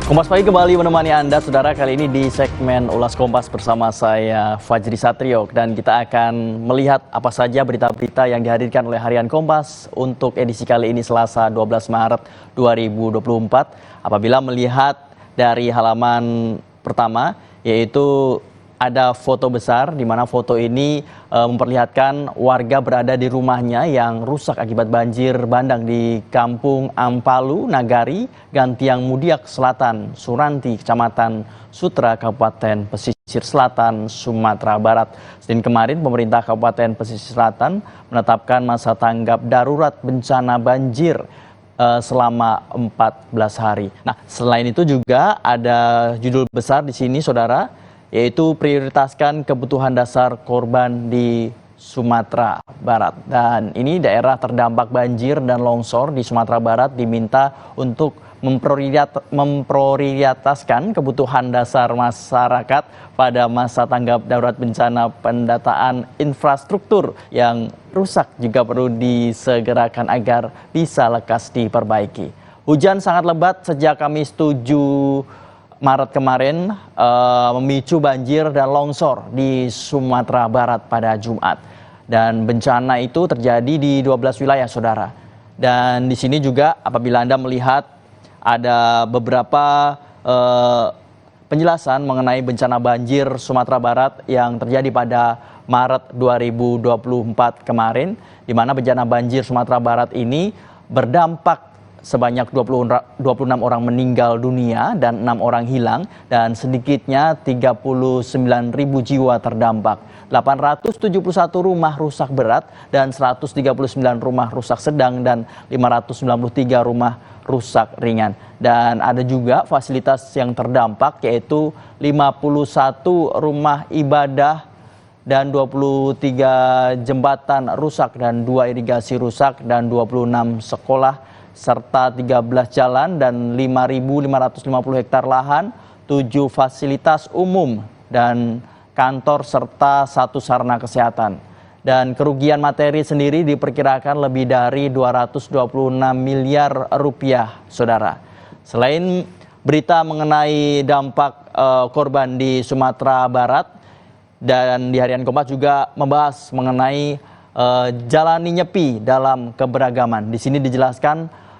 Kompas Pagi kembali menemani Anda, Saudara, kali ini di segmen Ulas Kompas bersama saya Fajri Satrio. Dan kita akan melihat apa saja berita-berita yang dihadirkan oleh Harian Kompas untuk edisi kali ini Selasa 12 Maret 2024. Apabila melihat dari halaman pertama, yaitu ada foto besar di mana foto ini memperlihatkan warga berada di rumahnya yang rusak akibat banjir bandang di Kampung Ampalu, Nagari, Gantiang Mudiak Selatan, Suranti, Kecamatan Sutra, Kabupaten Pesisir Selatan, Sumatera Barat. Senin kemarin, pemerintah Kabupaten Pesisir Selatan menetapkan masa tanggap darurat bencana banjir selama 14 hari. Nah, selain itu juga ada judul besar di sini, Saudara, yaitu prioritaskan kebutuhan dasar korban di Sumatera Barat. Dan ini daerah terdampak banjir dan longsor di Sumatera Barat diminta untuk memprioritaskan kebutuhan dasar masyarakat pada masa tanggap darurat bencana. Pendataan infrastruktur yang rusak juga perlu disegerakan agar bisa lekas diperbaiki. Hujan sangat lebat sejak Kamis 7 Maret kemarin memicu banjir dan longsor di Sumatera Barat pada Jumat. Dan bencana itu terjadi di 12 wilayah, Saudara. Dan di sini juga apabila Anda melihat ada beberapa penjelasan mengenai bencana banjir Sumatera Barat yang terjadi pada Maret 2024 kemarin, di mana bencana banjir Sumatera Barat ini berdampak sebanyak 26 orang meninggal dunia dan 6 orang hilang, dan sedikitnya 39.000 jiwa terdampak. 871 rumah rusak berat dan 139 rumah rusak sedang dan 593 rumah rusak ringan. Dan ada juga fasilitas yang terdampak, yaitu 51 rumah ibadah dan 23 jembatan rusak dan 2 irigasi rusak dan 26 sekolah serta 13 jalan dan 5.550 hektar lahan, 7 fasilitas umum dan kantor serta 1 sarana kesehatan. Dan kerugian materi sendiri diperkirakan lebih dari 226 miliar rupiah, Saudara. Selain berita mengenai dampak korban di Sumatera Barat, dan di Harian Kompas juga membahas mengenai jalani nyepi dalam keberagaman. Di sini dijelaskan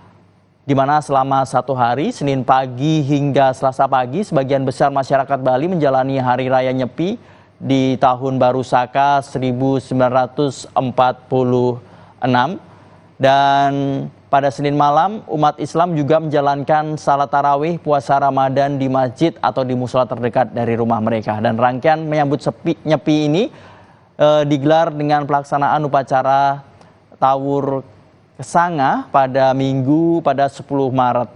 di mana selama 1 hari, Senin pagi hingga Selasa pagi, sebagian besar masyarakat Bali menjalani Hari Raya Nyepi di Tahun Baru Saka 1946. Dan pada Senin malam, umat Islam juga menjalankan salat tarawih puasa Ramadan di masjid atau di musola terdekat dari rumah mereka. Dan rangkaian menyambut Nyepi ini digelar dengan pelaksanaan upacara Tawur Kesanga pada Minggu pada 10 Maret.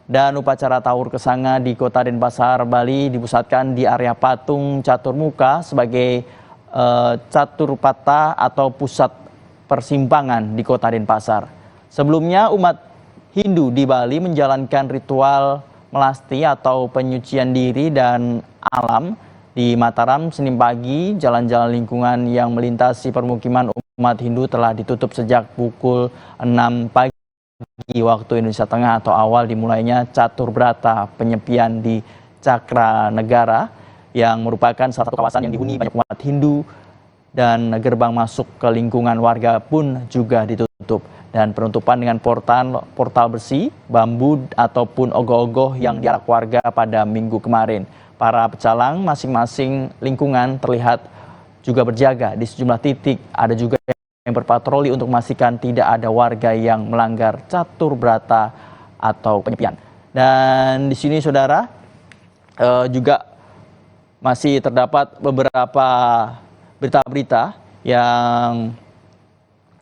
Dan upacara Tawur Kesanga di Kota Denpasar, Bali dipusatkan di area patung Catur Muka sebagai Caturpata atau pusat persimpangan di Kota Denpasar. Sebelumnya umat Hindu di Bali menjalankan ritual melasti atau penyucian diri dan alam. Di Mataram, Senin pagi, jalan-jalan lingkungan yang melintasi permukiman umat Hindu telah ditutup sejak pukul 6 pagi waktu Indonesia Tengah atau awal dimulainya Catur Brata penyepian di Cakra Negara yang merupakan salah satu kawasan yang dihuni banyak umat Hindu, dan gerbang masuk ke lingkungan warga pun juga ditutup. Dan penutupan dengan portal besi, bambu ataupun ogoh-ogoh yang diarak warga pada Minggu kemarin. Para pecalang masing-masing lingkungan terlihat juga berjaga di sejumlah titik. Ada juga yang berpatroli untuk memastikan tidak ada warga yang melanggar Catur Brata atau penyepian. Dan di sini, Saudara, juga masih terdapat beberapa berita-berita yang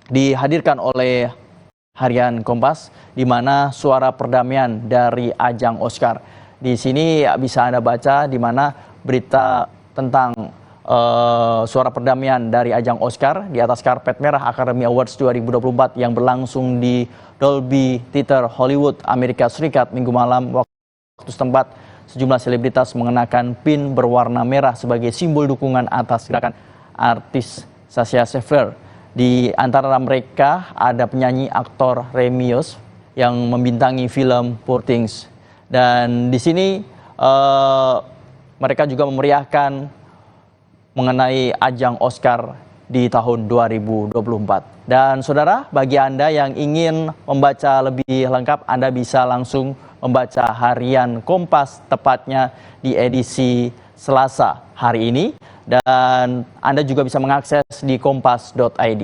dihadirkan oleh Harian Kompas, di mana suara perdamaian dari ajang Oscar. Di sini bisa Anda baca di mana berita tentang suara perdamaian dari ajang Oscar di atas karpet merah Academy Awards 2024 yang berlangsung di Dolby Theater Hollywood, Amerika Serikat Minggu malam waktu setempat. Sejumlah selebritas mengenakan pin berwarna merah sebagai simbol dukungan atas gerakan artis Sasha Seffer. Di antara mereka ada penyanyi aktor Remios yang membintangi film Poor Things. Dan di sini mereka juga memeriahkan mengenai ajang Oscar di tahun 2024. Dan saudara, bagi Anda yang ingin membaca lebih lengkap, Anda bisa langsung membaca harian Kompas tepatnya di edisi Selasa hari ini. Dan Anda juga bisa mengakses di kompas.id.